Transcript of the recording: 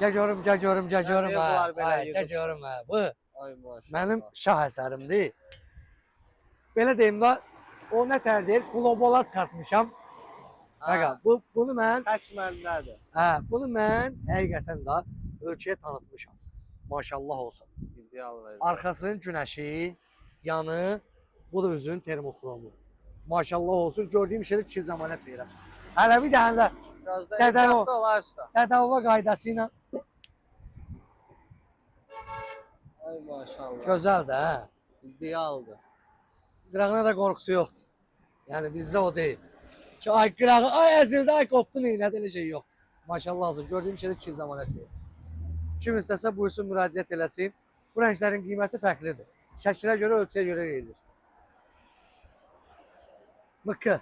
Gəcörüm, gəcörüm, gəcörüm Nə var belə hə. yığılsın? Gəcörüm hə. Bu Ay maşallah. mənim şah əsərimdir. Belə deyim də, o nə tər deyir, globola çıxartmışam. Qaqa, bunu mən Tək məndədir. bunu mən həqiqətən də ölkəyə tanıtmışam. Maşallah olsun. İdeal verir. Arxasının günəşi, yanı, bu da üzünün termokromu. Maşallah olsun, gördüyüm şeydə 2 zəmanət verirəm. Hələ bir dənə də Biraz da Dədə o. ehtiyatlı olarsa. tədavva qaydası ilə Ay maşallah. gözəldir, hə. İdealdır. Qırağına da qorxusu yoxdur. Yəni bizdə o deyil. Ki, ay qırağı, ay əzildi, ay qopdu, neynədi, elə şey yox. Maşallah olsun, gördüyüm şeydə 2 zəmanət verir. Kim istəsə buyursun, müraciət eləsin. Bu rənglərin qiyməti fərqlidir. Şəkilə görə, ölçüyə görə verilir. Mıkkı.